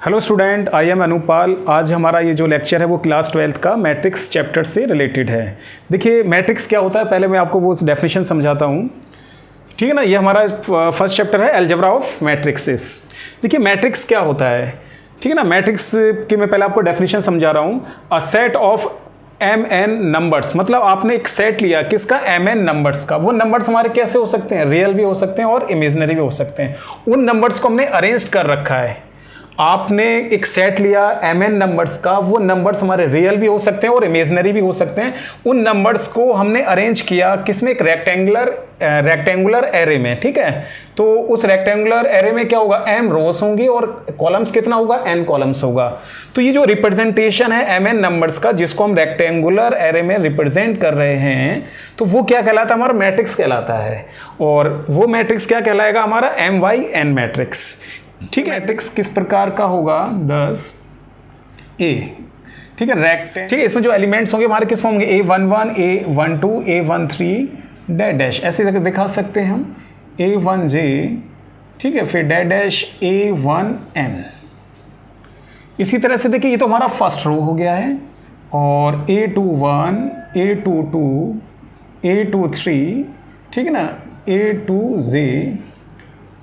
Hello student, I am Anupal. आज हमारा ये जो लेक्चर है वो क्लास 12th का मैट्रिक्स चैप्टर से रिलेटेड है। देखिए मैट्रिक्स क्या होता है, पहले मैं आपको वो डेफिनेशन समझाता हूँ, ठीक है ना। ये हमारा फर्स्ट चैप्टर है अलजेब्रा ऑफ मैट्रिक्सेस। देखिए मैट्रिक्स क्या होता है, ठीक है ना। मैट्रिक्स की मैं पहले आपको डेफिनेशन समझा रहा हूँ। A set of M N numbers, मतलब आपने एक सेट लिया किसका, एम एन नंबर्स का। वो नंबर्स हमारे कैसे हो सकते हैं, रियल भी हो सकते हैं और इमेजिनरी भी हो सकते हैं। उन नंबर्स को हमने अरेंज कर रखा है। आपने एक सेट लिया एम एन नंबर्स का, वो नंबर्स हमारे रियल भी हो सकते हैं और इमेजिनरी भी हो सकते हैं। उन नंबर्स को हमने अरेंज किया किसमें, एक रेक्टेंगुलर एरे में, ठीक है। तो उस रेक्टेंगुलर एरे में क्या होगा, एम रोज होंगी और कॉलम्स कितना होगा, एन कॉलम्स होगा। तो ये जो रिप्रेजेंटेशन है एम एन नंबर्स का, जिसको हम रेक्टेंगुलर एरे में रिप्रेजेंट कर रहे हैं, तो वो क्या कहलाता है, हमारा मैट्रिक्स कहलाता है। और वो मैट्रिक्स क्या कहलाएगा, हमारा एम वाई एन मैट्रिक्स, ठीक है। मैट्रिक्स किस प्रकार का होगा, 10 ए, ठीक है, रेक्टेंगल, ठीक है। इसमें जो एलिमेंट्स होंगे हमारे किस में होंगे, A11, A12, A13 dash dash, ऐसे दिखा सकते हैं हम, A1J, ठीक है, फिर डैश डैश A1N। इसी तरह से देखिए ये तो हमारा फर्स्ट रो हो गया है, और A21, A22, A23, ठीक है ना, A2J,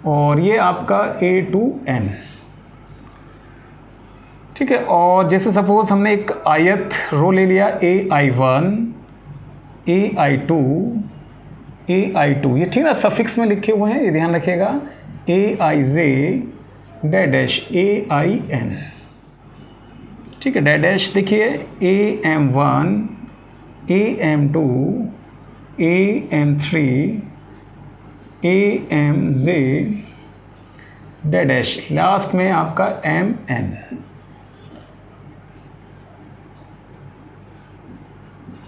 और ये आपका A2N, ठीक है। और जैसे सपोज हमने एक आयत रो ले लिया, AI1, AI2, AI2, ये ठीक ना सफिक्स में लिखे हुए हैं, ये ध्यान रखिएगा, AIJ डैश डैश AIN, ठीक है, डैश डैश देखिए AM1, AM2, AM3, AMJ dash, last में आपका MN,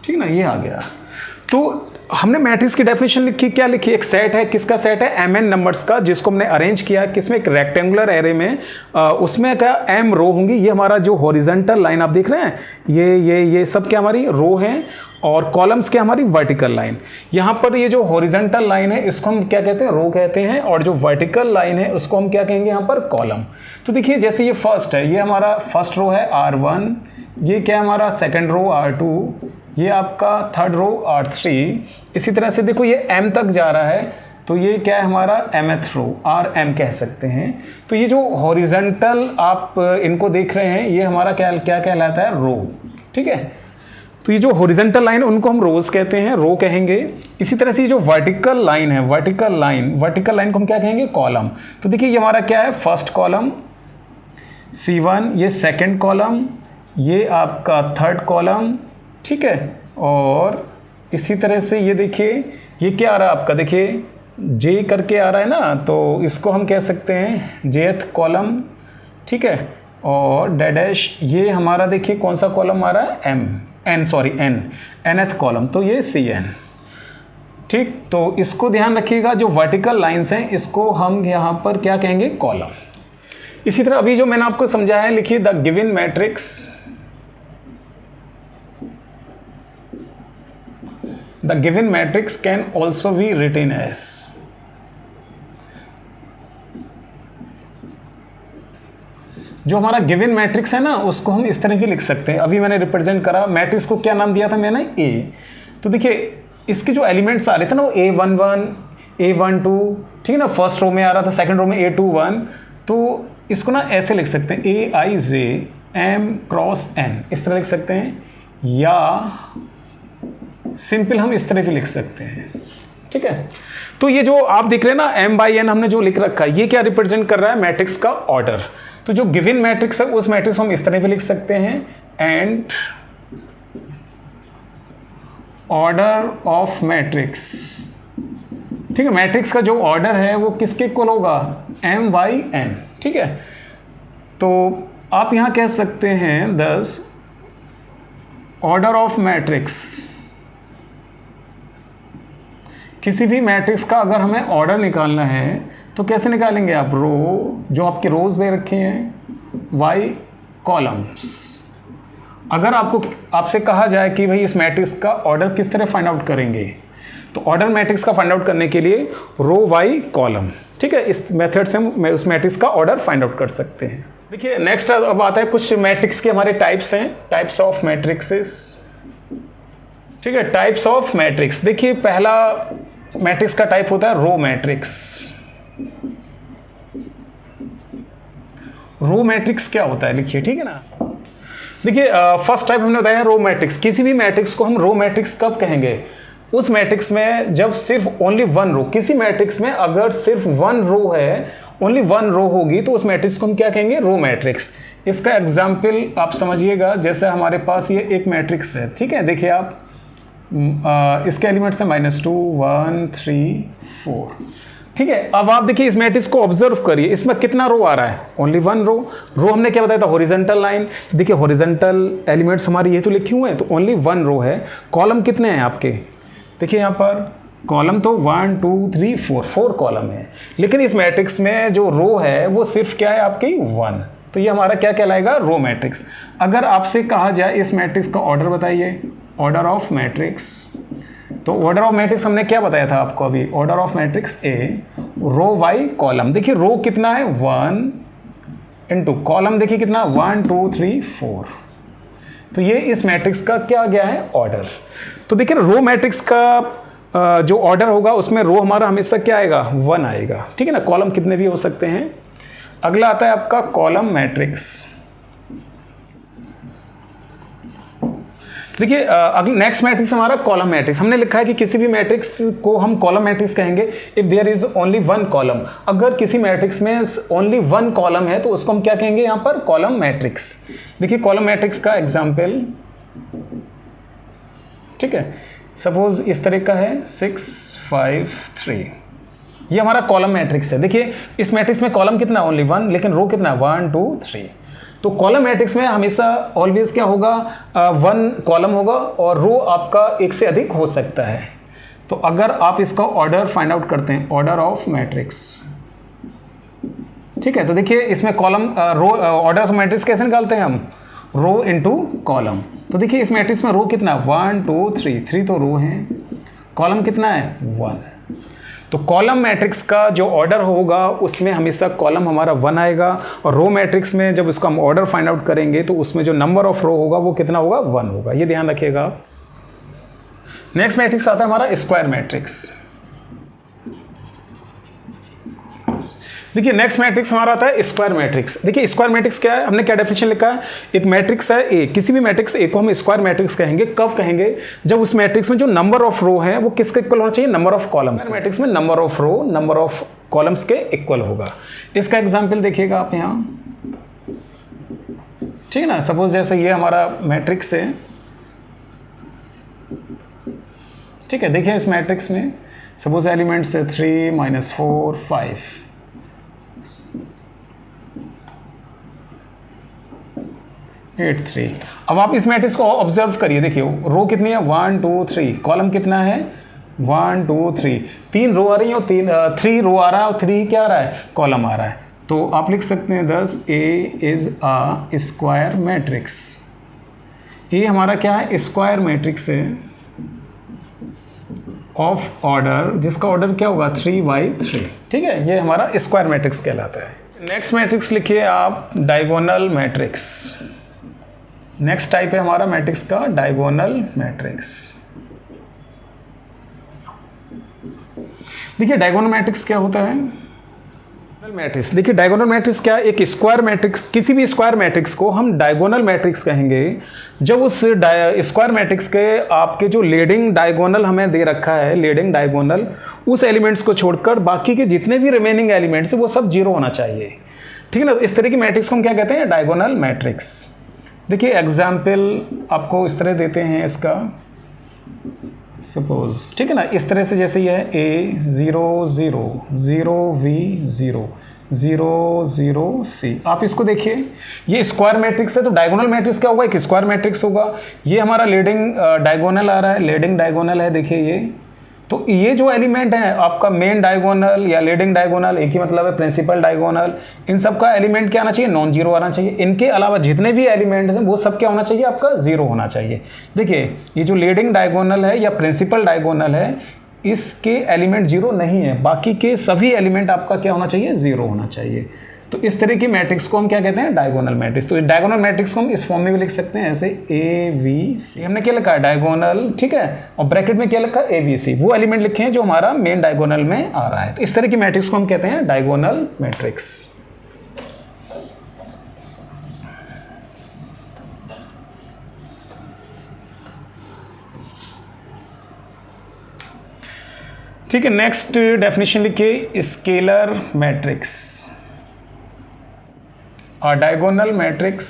ठीक ना, ये आ गया। तो हमने मैट्रिक्स की डेफिनेशन लिखी, क्या लिखी, एक सेट है, किसका सेट है, एम एन नंबर्स का, जिसको हमने अरेंज किया किसमें, एक रेक्टेंगुलर एरे में। उसमें क्या एम रो होंगी। ये हमारा जो हॉरिजॉन्टल लाइन आप देख रहे हैं, ये सब क्या हमारी रो हैं, और कॉलम्स क्या हमारी वर्टिकल लाइन। यहाँ पर ये जो हॉरिजॉन्टल लाइन है इसको हम क्या कहते हैं, रो कहते हैं, और जो वर्टिकल लाइन है उसको हम क्या कहेंगे, यहाँ पर कॉलम। तो देखिए जैसे ये फर्स्ट है, ये हमारा फर्स्ट रो है R1, ये क्या है हमारा सेकेंड रो R2, ये आपका थर्ड रो R3। इसी तरह से देखो ये M तक जा रहा है, तो ये क्या है हमारा mth रो, RM कह सकते हैं। तो ये जो हॉरिजॉन्टल आप इनको देख रहे हैं, ये हमारा क्या कहलाता है, रो, ठीक है। तो ये जो हॉरिजॉन्टल लाइन उनको हम रोज कहते हैं, रो कहेंगे। इसी तरह से ये जो वर्टिकल लाइन है, वर्टिकल लाइन को हम क्या कहेंगे, कॉलम। तो देखिए ये हमारा क्या है, फर्स्ट कॉलम C1, ये सेकंड कॉलम, ये आपका थर्ड कॉलम, ठीक है। और इसी तरह से ये देखिए ये क्या आ रहा है आपका, देखिए J करके आ रहा है ना, तो इसको हम कह सकते हैं Jth कॉलम, ठीक है। और डैश ये हमारा देखिए कौन सा कॉलम आ रहा है, nth कॉलम, तो ये Cn, ठीक। तो इसको ध्यान रखिएगा, जो वर्टिकल लाइंस हैं इसको हम यहाँ पर क्या कहेंगे, कॉलम। इसी तरह अभी जो मैंने आपको समझाया है, लिखिए the given matrix, the given matrix can also be written as, जो हमारा गिवन मैट्रिक्स है ना उसको हम इस तरह भी लिख सकते हैं। अभी मैंने रिप्रेजेंट करा मैट्रिक्स को, क्या नाम दिया था मैंने, A। तो देखिए इसके जो एलिमेंट्स आ रहे थे ना, वो A11, A12, ठीक है ना, फर्स्ट रो में आ रहा था, सेकंड रो में A21। तो इसको ना ऐसे लिख सकते हैं, AIJ M क्रॉस N, इस तरह लिख सकते हैं, या सिंपल हम इस तरह भी लिख सकते हैं, ठीक है। तो ये जो आप देख रहे हैं ना M/N हमने जो लिख रखा है, ये क्या रिप्रेजेंट कर रहा है, मैट्रिक्स का ऑर्डर। तो जो गिवन मैट्रिक्स है उस मैट्रिक्स को हम इस तरह भी लिख सकते हैं, एंड ऑर्डर ऑफ मैट्रिक्स, ठीक है। मैट्रिक्स का जो ऑर्डर है वो किसके इक्वल होगा, M/N, ठीक है। तो आप यहां कह सकते हैं 10 ऑर्डर ऑफ मैट्रिक्स, किसी भी मैट्रिक्स का अगर हमें ऑर्डर निकालना है तो कैसे निकालेंगे आप, रो, जो आपके रोज दे रखे हैं, Y कॉलम्स। अगर आपसे कहा जाए कि भाई इस मैट्रिक्स का ऑर्डर किस तरह फाइंड आउट करेंगे, तो ऑर्डर मैट्रिक्स का फाइंड आउट करने के लिए रो वाई कॉलम, ठीक है, इस मेथड से हम उस मैट्रिक्स का ऑर्डर फाइंड आउट कर सकते हैं। देखिए नेक्स्ट अब आता है कुछ मैट्रिक्स के हमारे टाइप्स हैं, टाइप्स ऑफ मैट्रिक्सेस। ठीक है, टाइप्स ऑफ मैट्रिक्स। देखिए पहला मैट्रिक्स का टाइप होता है रो मैट्रिक्स। रो मैट्रिक्स क्या होता है लिखिए, ठीक है ना। देखिए फर्स्ट टाइप हमने बताया रो मैट्रिक्स। किसी भी मैट्रिक्स को हम रो मैट्रिक्स कब कहेंगे? उस मैट्रिक्स में जब सिर्फ ओनली वन रो, किसी मैट्रिक्स में अगर सिर्फ वन रो है, ओनली वन रो होगी, तो उस मैट्रिक्स को हम क्या कहेंगे? Row matrix. इसका एग्जाम्पल आप समझिएगा, जैसे हमारे पास ये एक मैट्रिक्स है, ठीक है। देखिए आप इसके एलिमेंट्स हैं -2 1 3 4, ठीक है। अब आप देखिए इस मैट्रिक्स को ऑब्जर्व करिए, इसमें कितना रो आ रहा है? Only one row. रो हमने क्या बताया था? Horizontal line. देखिए हॉरिजॉन्टल एलिमेंट्स हमारे ये तो लिखे हुए हैं, तो ओनली वन रो है। कॉलम कितने हैं आपके? देखिए यहाँ पर कॉलम तो 1 2 3 4 कॉलम है, लेकिन इस मैट्रिक्स में जो रो है वो सिर्फ क्या है आपकी? 1। तो ये हमारा क्या कहलाएगा? Row matrix. अगर आपसे कहा जाए इस मैट्रिक्स का ऑर्डर बताइए, ऑर्डर ऑफ मैट्रिक्स, तो ऑर्डर ऑफ मैट्रिक्स हमने क्या बताया था आपको अभी? Order of matrix A, row by column. देखिए रो कितना है? 1 इंटू कॉलम देखिए कितना? 1 2 3 4। तो ये इस मैट्रिक्स का क्या गया है? ऑर्डर। तो देखिए रो मैट्रिक्स का जो ऑर्डर होगा उसमें रो हमारा हमेशा क्या आएगा? 1 आएगा, ठीक है ना। कॉलम कितने भी हो सकते हैं। अगला आता है आपका कॉलम मैट्रिक्स। देखिए अगला नेक्स्ट मैट्रिक्स हमारा कॉलम मैट्रिक्स। हमने लिखा है कि किसी भी मैट्रिक्स को हम कॉलम मैट्रिक्स कहेंगे if there is only one column. अगर किसी मैट्रिक्स में ओनली वन कॉलम है तो उसको हम क्या कहेंगे यहाँ पर? Column matrix. देखिए कॉलम मैट्रिक्स का एग्जाम्पल, ठीक है, सपोज इस तरह का है 6 5 3, ये हमारा कॉलम मैट्रिक्स है। देखिए इस मैट्रिक्स में कॉलम कितना? ओनली वन, लेकिन रो कितना? 1 2 3। तो कॉलम मैट्रिक्स में हमेशा ऑलवेज क्या होगा? वन कॉलम होगा और रो आपका एक से अधिक हो सकता है। तो अगर आप इसका ऑर्डर फाइंड आउट करते हैं, ऑर्डर ऑफ मैट्रिक्स, ठीक है, तो देखिए इसमें column row order of matrix कैसे निकालते हैं हम? Row into column. तो देखिए इस मैट्रिक्स में रो कितना? 1 2 3, 3 तो रो हैं, कॉलम कितना है? 1। तो कॉलम मैट्रिक्स का जो ऑर्डर होगा उसमें हमेशा कॉलम हमारा 1 आएगा, और रो मैट्रिक्स में जब उसका हम ऑर्डर फाइंड आउट करेंगे तो उसमें जो नंबर ऑफ रो होगा वो कितना होगा? 1 होगा। ये ध्यान रखिएगा आप। नेक्स्ट मैट्रिक्स आता है हमारा स्क्वायर मैट्रिक्स। देखिए नेक्स्ट मैट्रिक्स हमारा आता है स्क्वायर मैट्रिक्स। देखिए स्क्वायर मैट्रिक्स क्या है? हमने क्या डेफिनेशन लिखा है? एक मैट्रिक्स है ए, किसी भी मैट्रिक्स ए को हम स्क्वायर मैट्रिक्स कहेंगे। कब कहेंगे? जब उस मैट्रिक्स में जो नंबर ऑफ रो है वो किसके इक्वल होना चाहिए? Number of columns. मैट्रिक्स में number of row number of columns के इक्वल होगा। इसका एग्जाम्पल देखिएगा आप यहाँ, ठीक है ना। सपोज जैसे ये हमारा मैट्रिक्स है, ठीक है। देखिए इस मैट्रिक्स में सपोज एलिमेंट्स है 3 -4 5, 8 3। अब आप इस मैट्रिक्स को ऑब्जर्व करिए। देखिए रो कितनी है? 1 2 3। कॉलम कितना है? 1 2 3। 3 रो आ रही है और 3 रो आ रहा है और 3 क्या आ रहा है? कॉलम आ रहा है। तो आप लिख सकते हैं thus A is a square matrix. ये हमारा क्या है? स्क्वायर मैट्रिक्स है ऑफ ऑर्डर, जिसका ऑर्डर क्या होगा? 3/3, ठीक है। ये हमारा स्क्वायर मैट्रिक्स कहलाता है। नेक्स्ट मैट्रिक्स लिखिए आप डायगोनल मैट्रिक्स। नेक्स्ट टाइप है हमारा मैट्रिक्स का डायगोनल मैट्रिक्स। देखिए डायगोनल मैट्रिक्स क्या होता है? मैट्रिक्स, देखिए डायगोनल मैट्रिक्स क्या है? एक स्क्वायर मैट्रिक्स, किसी भी स्क्वायर मैट्रिक्स को हम डायगोनल मैट्रिक्स कहेंगे जब उस स्क्वायर मैट्रिक्स के आपके जो लीडिंग डायगोनल हमें दे रखा है, लीडिंग डायगोनल, उस एलिमेंट्स को छोड़कर बाकी के जितने भी रिमेनिंग एलिमेंट्स है वो सब 0 होना चाहिए, ठीक है ना। इस तरह की मैट्रिक्स को हम क्या कहते हैं? Diagonal matrix. देखिए एग्जाम्पल आपको इस तरह देते हैं इसका, सपोज, ठीक है ना। इस तरह से जैसे ये है A 0 0 0 V 0 0 0 C। आप इसको देखिए, ये स्क्वायर मैट्रिक्स है, तो डायगोनल मैट्रिक्स क्या होगा? एक स्क्वायर मैट्रिक्स होगा। ये हमारा लीडिंग डायगोनल आ रहा है, लीडिंग डायगोनल है। देखिए ये, तो ये जो एलिमेंट है आपका मेन डायगोनल या लीडिंग डायगोनल, एक ही मतलब है प्रिंसिपल डायगोनल, इन सब का एलिमेंट क्या आना चाहिए? नॉन जीरो आना चाहिए। इनके अलावा जितने भी एलिमेंट्स हैं वो सब क्या होना चाहिए? आपका 0 होना चाहिए। देखिए ये जो लीडिंग डायगोनल है या प्रिंसिपल डायगोनल है, इसके एलिमेंट 0 नहीं है, बाकी के सभी एलिमेंट आपका क्या होना चाहिए? 0 होना चाहिए। तो इस तरह की मैट्रिक्स को हम क्या कहते हैं, डायगोनल मैट्रिक्स। तो डायगोनल मैट्रिक्स को हम इस फॉर्म में भी लिख सकते हैं ऐसे ABC, हमने क्या लिखा है डायगोनल, ठीक है, और ब्रैकेट में क्या लिखा है ABC, वो एलिमेंट लिखे हैं जो हमारा मेन डायगोनल में आ रहा है। तो इस तरह की मैट्रिक्स को हम कहते हैं डायगोनल मैट्रिक्स। ठीक है, नेक्स्ट डेफिनेशन लिखिए, स्केलर मैट्रिक्स और डायगोनल मैट्रिक्स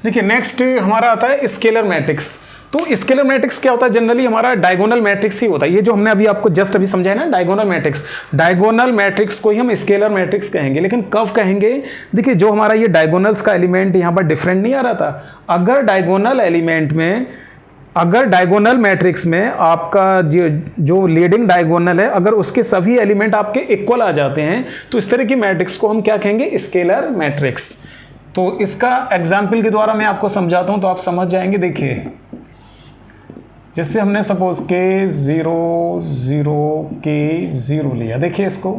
देखिए नेक्स्ट हमारा आता है स्केलर मैट्रिक्स। तो स्केलर मैट्रिक्स क्या होता है, जनरली हमारा डायगोनल मैट्रिक्स ही होता है। ये जो हमने अभी आपको जस्ट अभी समझाया ना डायगोनल मैट्रिक्स, डायगोनल मैट्रिक्स को ही हम स्केलर मैट्रिक्स कहेंगे। लेकिन कब कहेंगे, देखिए जो हमारा ये डायगोनल्स का एलिमेंट यहाँ पर डिफरेंट नहीं आ रहा था, अगर डायगोनल एलिमेंट में, अगर डायगोनल मैट्रिक्स में आपका जो लीडिंग डायगोनल है, अगर उसके सभी एलिमेंट आपके इक्वल आ जाते हैं, तो इस तरह की मैट्रिक्स को हम क्या कहेंगे, स्केलर मैट्रिक्स। तो इसका एग्जाम्पल के द्वारा मैं आपको समझाता हूं तो आप समझ जाएंगे। देखिए जैसे हमने सपोज के 0 0 के 0 लिया, देखिए इसको,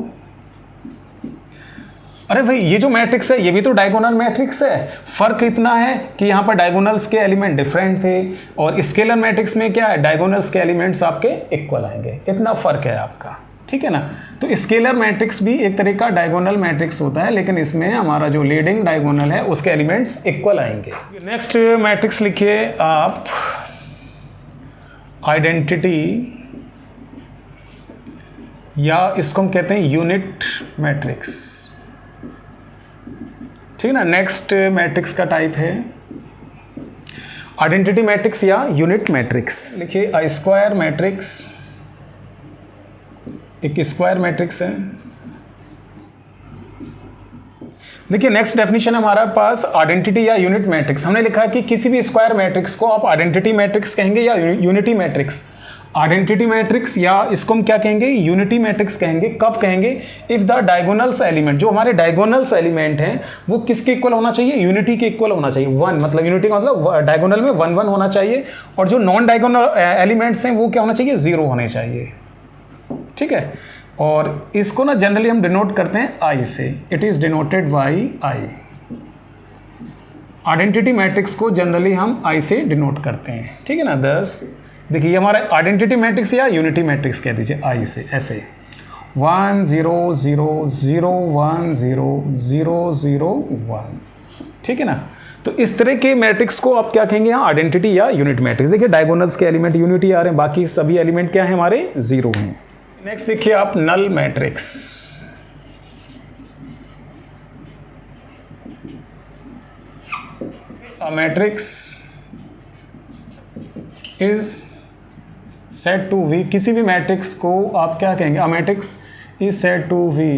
अरे भाई ये जो मैट्रिक्स है ये भी तो डायगोनल मैट्रिक्स है। फर्क इतना है कि यहाँ पर डायगोनल्स के एलिमेंट डिफरेंट थे और स्केलर मैट्रिक्स में क्या है, डायगोनल्स के एलिमेंट्स आपके इक्वल आएंगे, इतना फर्क है आपका, ठीक है ना। तो स्केलर मैट्रिक्स भी एक तरह का डायगोनल मैट्रिक्स होता है, लेकिन इसमें हमारा जो लीडिंग डायगोनल है उसके एलिमेंट्स इक्वल आएंगे। नेक्स्ट मैट्रिक्स लिखिए आप, आइडेंटिटी, या इसको हम कहते हैं यूनिट मैट्रिक्स, ठीक है ना। नेक्स्ट मैट्रिक्स का टाइप है आइडेंटिटी मैट्रिक्स या यूनिट मैट्रिक्स। लिखिए अ स्क्वायर मैट्रिक्स, एक स्क्वायर मैट्रिक्स है। देखिए नेक्स्ट डेफिनेशन है हमारे पास आइडेंटिटी या यूनिट मैट्रिक्स। हमने लिखा है कि किसी भी स्क्वायर मैट्रिक्स को आप आइडेंटिटी मैट्रिक्स कहेंगे या यूनिटी मैट्रिक्स। आइडेंटिटी मैट्रिक्स या इसको हम क्या कहेंगे, यूनिटी मैट्रिक्स कहेंगे। कब कहेंगे, इफ द डायगोनल्स एलिमेंट, जो हमारे डायगोनल्स एलिमेंट हैं वो किसके इक्वल होना चाहिए, यूनिटी के इक्वल होना चाहिए। 1 मतलब यूनिटी का मतलब डायगोनल में 1 1 होना चाहिए, और जो नॉन डायगोनल एलिमेंट्स हैं वो क्या होना चाहिए, 0 होने चाहिए, ठीक है। और इसको ना जनरली हम डिनोट करते हैं आई से, it is denoted by I. Identity matrix को जनरली हम आई से डिनोट करते हैं, ठीक है ना। 10 देखिए हमारा आइडेंटिटी मैट्रिक्स या यूनिटी मैट्रिक्स कह दीजिए आई से, ऐसे 1 0 0 0 1 0 0 0 1, ठीक है ना। तो इस तरह के मैट्रिक्स को आप क्या कहेंगे यहाँ, आइडेंटिटी या यूनिट मैट्रिक्स। देखिए डायगोनल्स के एलिमेंट यूनिटी आ रहे हैं, बाकी सभी एलिमेंट क्या है हमारे 0 हैं। नेक्स्ट देखिए आप null matrix. A matrix is said to be, किसी भी मैट्रिक्स को आप क्या कहेंगे, a matrix is said to be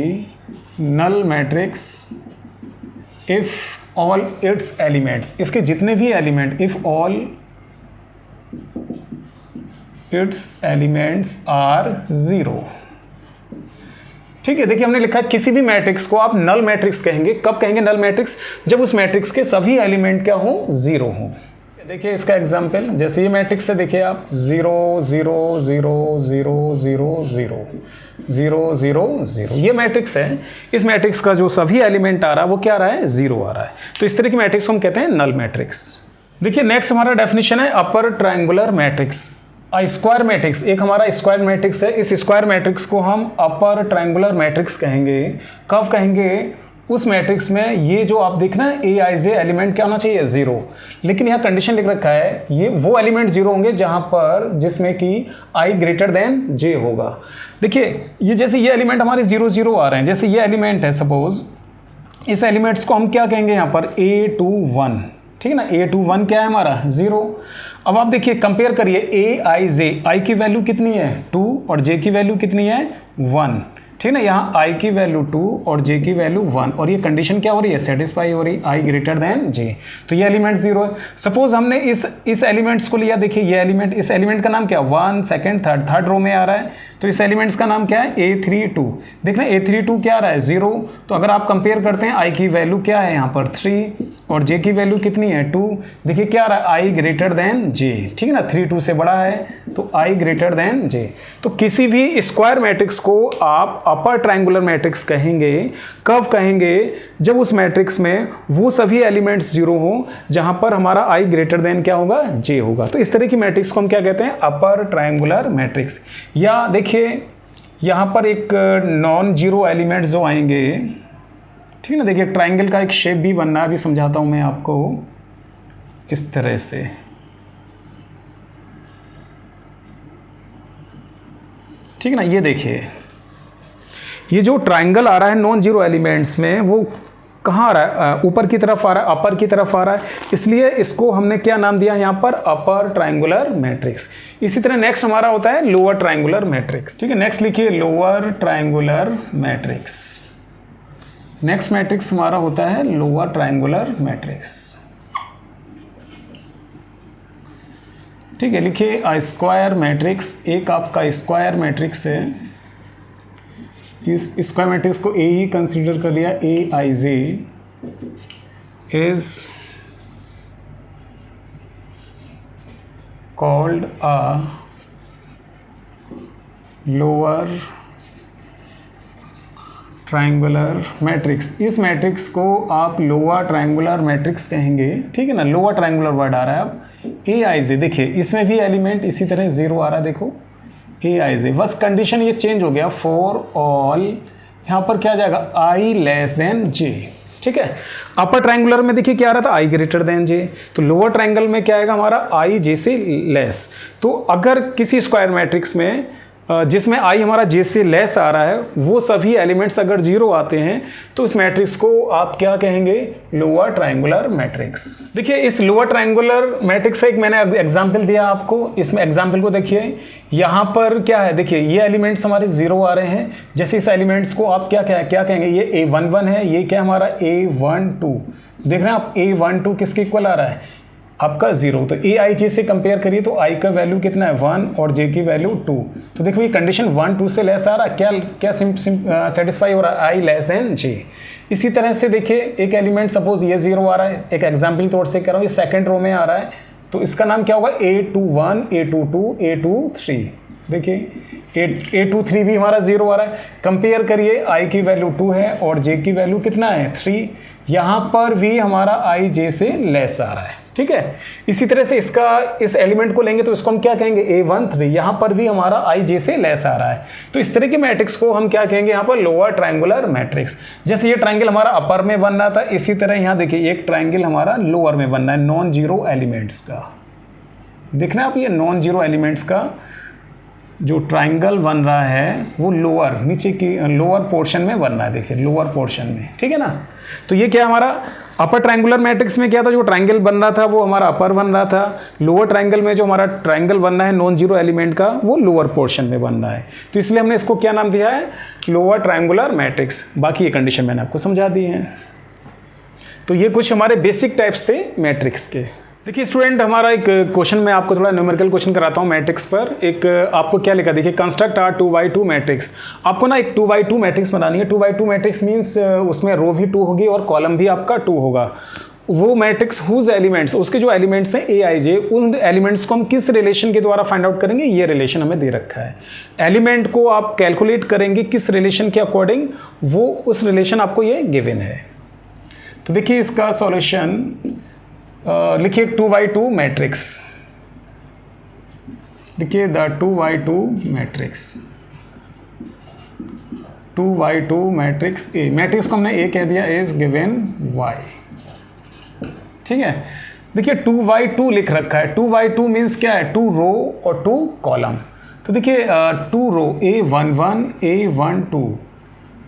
null matrix if all its elements, इसके जितने भी element, if all its elements are 0, ठीक है। देखिए हमने लिखा है किसी भी मैट्रिक्स को आप नल मैट्रिक्स कहेंगे। कब कहेंगे नल मैट्रिक्स, जब उस मैट्रिक्स के सभी एलिमेंट क्या हो, 0 हो। देखिए इसका एग्जांपल, जैसे ये मैट्रिक्स है, देखिए आप 0 0 0 0 0 0 0 0 0, ये मैट्रिक्स है। इस मैट्रिक्स का जो सभी एलिमेंट आ रहा है वो क्या आ रहा है, 0 आ रहा है। तो इस तरह की मैट्रिक्स को हम कहते हैं नल मैट्रिक्स। देखिए नेक्स्ट हमारा डेफिनेशन है upper triangular matrix. Square matrix, एक हमारा स्क्वायर मैट्रिक्स है, इस स्क्वायर मैट्रिक्स को हम अपर ट्रायंगुलर मैट्रिक्स कहेंगे। कब कहेंगे, उस मैट्रिक्स में ये जो आप देख रहे हैं ए आई जे एलिमेंट क्या होना चाहिए, 0। लेकिन यहाँ कंडीशन लिख रखा है ये वो एलिमेंट 0 होंगे जहाँ पर जिसमें कि आई ग्रेटर देन जे होगा। देखिए ये जैसे ये एलिमेंट हमारे 0 0 आ रहे हैं, जैसे ये एलिमेंट है सपोज, इस एलिमेंट्स को हम क्या कहेंगे यहाँ पर, A to 1, ठीक है ना। A to 1 क्या है हमारा, 0। अब आप देखिए कंपेयर करिए ए आई जे, आई की वैल्यू कितनी है 2 और जे की वैल्यू कितनी है 1, ठीक है ना, यहाँ i की वैल्यू 2 और j की वैल्यू 1 और ये कंडीशन क्या हो रही है, सेटिस्फाई हो रही, i ग्रेटर देन j। तो ये एलिमेंट 0 है। सपोज हमने इस एलिमेंट्स को लिया, देखिए ये एलिमेंट, इस एलिमेंट का नाम क्या है, 1 सेकंड थर्ड रो में आ रहा है, तो इस एलिमेंट्स का नाम क्या है, a32। देखना a32 क्या आ रहा है, 0। तो अगर आप कंपेयर करते हैं i की वैल्यू क्या है यहाँ पर 3 और j की वैल्यू कितनी है 2, देखिए क्या आ रहा है, i ग्रेटर देन j, ठीक है ना, 3 2 से बड़ा है तो i ग्रेटर देन j। तो किसी भी स्क्वायर मैट्रिक्स को आप अपर ट्रायंगुलर मैट्रिक्स कहेंगे, कब कहेंगे, जब उस मैट्रिक्स में वो सभी एलिमेंट्स 0 हो जहां पर हमारा i ग्रेटर देन क्या होगा, j होगा। तो इस तरह की मैट्रिक्स को हम क्या कहते हैं, अपर ट्रायंगुलर मैट्रिक्स। या देखिए यहां पर एक नॉन जीरो एलिमेंट जो आएंगे, ठीक है ना, देखिए ट्रायंगल का एक शेप भी बनना है, अभी समझाता हूं मैं आपको इस तरह से। ठीक है ना, ये देखिए ये जो ट्रायंगल आ रहा है नॉन जीरो एलिमेंट्स में, वो कहाँ आ रहा है, ऊपर की तरफ आ रहा है, अपर की तरफ आ रहा है, इसलिए इसको हमने क्या नाम दिया यहाँ पर, अपर ट्रायंगुलर मैट्रिक्स। इसी तरह नेक्स्ट हमारा होता है लोअर ट्रायंगुलर मैट्रिक्स। ठीक है, नेक्स्ट लिखिए lower triangular matrix. Next matrix हमारा होता है लोअर ट्रायंगुलर मैट्रिक्स। ठीक है, लिखिए अ स्क्वायर मैट्रिक्स, एक आपका स्क्वायर मैट्रिक्स है, इस स्क्वायर मैट्रिक्स को ए ही कंसीडर कर लिया, A I J is called a lower triangular matrix. इस मैट्रिक्स को आप लोअर ट्रायंगुलर मैट्रिक्स कहेंगे। ठीक है ना, लोअर ट्रायंगुलर वर्ड आ रहा है। अब ए आई जे, देखिए इसमें भी एलिमेंट इसी तरह 0 आ रहा है, देखो ए आई जे, बस कंडीशन ये चेंज हो गया, फॉर ऑल यहाँ पर क्या आ जाएगा, आई लेस देन जे। ठीक है, अपर ट्रायंगुलर में देखिए क्या आ रहा था, आई ग्रेटर देन जे, तो लोअर ट्रायंगल में क्या आएगा हमारा, आई जे से लेस। तो अगर किसी स्क्वायर मैट्रिक्स में जिसमें आई हमारा जे से लेस आ रहा है, वो सभी एलिमेंट्स अगर 0 आते हैं तो इस मैट्रिक्स को आप क्या कहेंगे, लोअर ट्रायंगुलर मैट्रिक्स। देखिए इस लोअर ट्रायंगुलर मैट्रिक्स का एक मैंने एग्जांपल दिया आपको, इसमें एग्जांपल को देखिए, यहाँ पर क्या है, देखिए ये एलिमेंट्स हमारे 0 आ रहे हैं, जैसे इस एलिमेंट्स को आप क्या कहेंगे, ये a11 है, ये क्या हमारा a12, देख रहे हैं आप, a12 किसके इक्वल आ रहा है, आपका 0। तो ए आई जे से कंपेयर करिए तो आई का वैल्यू कितना है 1 और जे की वैल्यू 2। तो देखो ये कंडीशन 1 2 से लेस आ रहा है, क्या सेटिस्फाई हो रहा है, आई लेस देन जे। इसी तरह से देखिए एक एलिमेंट सपोज ये 0 आ रहा है, एक एग्जांपल तौर से कह रहा हूँ, ये सेकंड रो में आ रहा है, तो इसका नाम क्या होगा, a21 a22 a23। देखिए a23 भी हमारा 0 आ रहा है, कंपेयर करिए आई की वैल्यू 2 है और जे की वैल्यू कितना है 3, यहाँ पर भी हमारा आई जे से लेस आ रहा है। ठीक है, इसी तरह से इस एलिमेंट को लेंगे तो इसको हम क्या कहेंगे, a13, यहाँ पर भी हमारा आई जे से लेस आ रहा है। तो इस तरह के मैट्रिक्स को हम क्या कहेंगे यहाँ पर, लोअर ट्रायंगुलर मैट्रिक्स। जैसे ये ट्रायंगल हमारा अपर में बन रहा था, इसी तरह यहाँ देखिए एक ट्रायंगल हमारा लोअर में बनना है, नॉन जीरो एलिमेंट्स का। देखना आप, ये नॉन जीरो एलिमेंट्स का जो ट्रायंगल बन रहा है वो लोअर, नीचे की लोअर पोर्शन में बनना है, देखिए लोअर पोर्शन में। ठीक है ना, तो ये क्या हमारा अपर ट्रायंगुलर मैट्रिक्स में क्या था, जो ट्रायंगल बन रहा था वो हमारा अपर बन रहा था, लोअर ट्रायंगल में जो हमारा ट्रायंगल बनना है नॉन जीरो एलिमेंट का, वो लोअर पोर्शन में बन रहा है। तो इसलिए हमने इसको क्या नाम दिया है, लोअर ट्रायंगुलर मैट्रिक्स। बाकी ये कंडीशन मैंने आपको समझा दी है। तो ये कुछ हमारे बेसिक टाइप्स थे मैट्रिक्स के। देखिए स्टूडेंट, हमारा एक क्वेश्चन मैं आपको थोड़ा न्यूमेरिकल क्वेश्चन कराता हूँ मैट्रिक्स पर। एक आपको क्या लिखा, देखिए कंस्ट्रक्ट आर 2x2 मैट्रिक्स। आपको ना एक 2x2 मैट्रिक्स बनानी है। 2x2 मैट्रिक्स मीन्स उसमें रो भी 2 होगी और कॉलम भी आपका 2 होगा। वो मैट्रिक्स हुज एलिमेंट्स, उसके जो एलिमेंट्स हैं ए आई जे, उन एलिमेंट्स को हम किस रिलेशन के द्वारा फाइंड आउट करेंगे, ये रिलेशन हमें दे रखा है। एलिमेंट को आप कैलकुलेट करेंगे किस रिलेशन के अकॉर्डिंग, वो उस रिलेशन आपको ये गिवन है। तो देखिए इसका सॉल्यूशन लिखिए 2x2 मैट्रिक्स। देखिए the 2x2 matrix, 2x2 matrix A, matrix को हमने ए कह दिया, इज गिवन y। ठीक है, देखिए 2x2 लिख रखा है। 2x2 मीन्स क्या है, 2 रो और 2 कॉलम। तो देखिए 2 रो a11 a12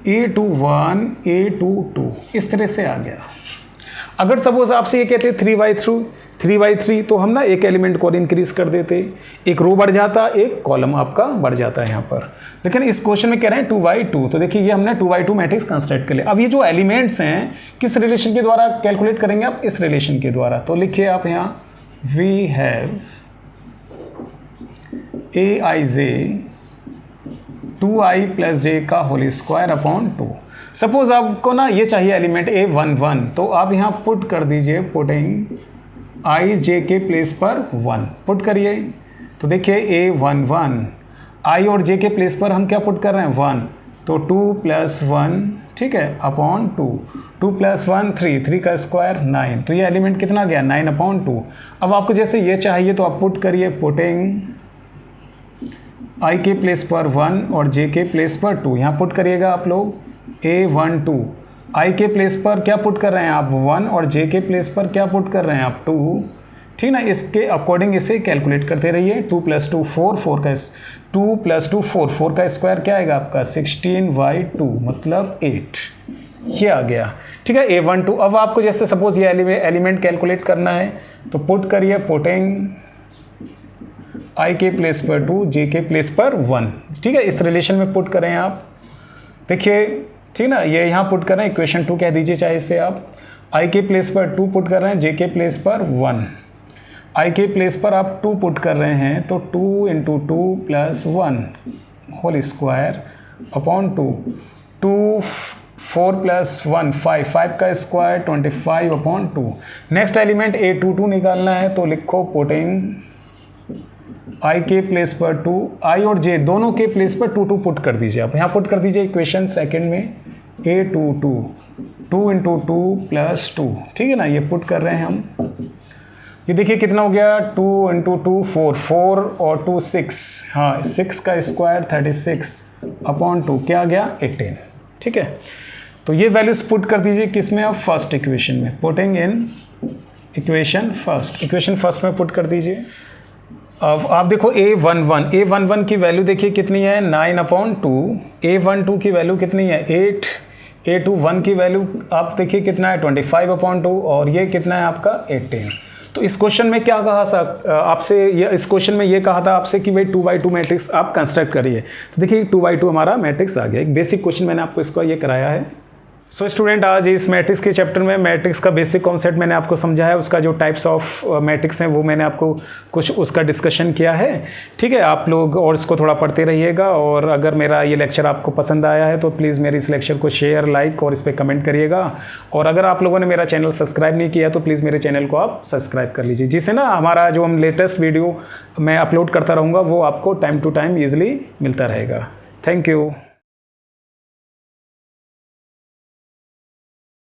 a21 a22 इस तरह से आ गया। अगर सपोज आपसे ये कहते 3/3 तो हम ना एक एलिमेंट को और इंक्रीज कर देते, एक रो बढ़ जाता, एक कॉलम आपका बढ़ जाता है यहाँ पर। लेकिन इस क्वेश्चन में कह रहे हैं 2/2, तो देखिए ये हमने 2/2 मैट्रिक्स कंस्ट्रक्ट कर लिया। अब ये जो एलिमेंट्स हैं किस रिलेशन के द्वारा कैलकुलेट करेंगे आप? इस रिलेशन के द्वारा। तो लिखिए आप यहाँ we have aij 2i + j का होल स्क्वायर अपॉन 2। सपोज आपको ना ये चाहिए एलिमेंट a11, तो आप यहाँ पुट कर दीजिए, पुटिंग i j के प्लेस पर 1 पुट करिए। तो देखिए a11 i और j के प्लेस पर हम क्या पुट कर रहे हैं? 1, तो 2 + 1, ठीक है, अपॉन 2, 2 + 1 3 का स्क्वायर 9, तो ये एलिमेंट कितना गया? 9/2। अब आपको जैसे ये चाहिए तो आप पुट करिए, पुटिंग i के प्लेस पर 1 और j के प्लेस पर 2, यहाँ पुट करिएगा आप लोग a12, i के प्लेस पर क्या पुट कर रहे हैं आप? 1 और j के प्लेस पर क्या पुट कर रहे हैं आप? 2, ठीक ना। इसके अकॉर्डिंग इसे कैलकुलेट करते रहिए। 2 + 2 4, 2 + 2 4 का स्क्वायर क्या आएगा आपका? 16/2 मतलब 8, ये आ गया, ठीक है, a12। अब आपको जैसे सपोज ये एलिमेंट कैलकुलेट करना है तो पुट करिए, पुटिंग i के प्लेस पर 2, j के प्लेस पर 1, ठीक है, इस रिलेशन में पुट करें आप। देखिए, ठीक ना, ये यहाँ पुट कर रहे हैं, इक्वेशन 2 कह दीजिए चाहे इससे आप। i के प्लेस पर 2 पुट कर रहे हैं, j के प्लेस पर 1, i के प्लेस पर आप 2 पुट कर रहे हैं, तो 2 × 2 + 1 होल स्क्वायर अपॉन 2, 2 4 + 1 5 का स्क्वायर 25/2। नेक्स्ट एलिमेंट a22 निकालना है, तो लिखो पुटिंग i के प्लेस पर 2, i और j दोनों के प्लेस पर 2 पुट कर दीजिए आप। यहाँ पुट कर दीजिए इक्वेशन सेकंड में a22 2 × 2 + 2, ठीक है ना, ये पुट कर रहे हैं हम। ये देखिए कितना हो गया? 2 × 2 4 और 2 6, हाँ 6 का स्क्वायर 36/2, क्या आ गया? 18, ठीक है। तो ये वैल्यूज पुट कर दीजिए किस में? आप फर्स्ट इक्वेशन में, पुटिंग इन इक्वेशन फर्स्ट में पुट कर दीजिए। अब आप देखो a11 की वैल्यू देखिए कितनी है? 9/2, a12 की वैल्यू कितनी है? 8, a21 की वैल्यू आप देखिए कितना है? 25/2, और ये कितना है आपका? 18। तो इस क्वेश्चन में क्या कहा आपसे? इस क्वेश्चन में ये कहा था आपसे कि भाई 2/2 मैट्रिक्स आप कंस्ट्रक्ट करिए। तो देखिए 2/2 हमारा मैट्रिक्स आ गया। एक बेसिक क्वेश्चन मैंने आपको इसका ये कराया है। सो स्टूडेंट, आज इस मैट्रिक्स के चैप्टर में मैट्रिक्स का बेसिक कॉन्सेप्ट मैंने आपको समझाया है। उसका जो टाइप्स ऑफ मैट्रिक्स हैं वो मैंने आपको कुछ उसका डिस्कशन किया है, ठीक है। आप लोग और इसको थोड़ा पढ़ते रहिएगा, और अगर मेरा ये लेक्चर आपको पसंद आया है तो प्लीज़ मेरे इस लेक्चर को शेयर, लाइक और इस पर कमेंट करिएगा। और अगर आप लोगों ने मेरा चैनल सब्सक्राइब नहीं किया तो प्लीज़ मेरे चैनल को आप सब्सक्राइब कर लीजिए, जिससे ना हमारा जो हम लेटेस्ट वीडियो मैं अपलोड करता रहूँगा वो आपको टाइम टू टाइम ईजिली मिलता रहेगा। Thank you.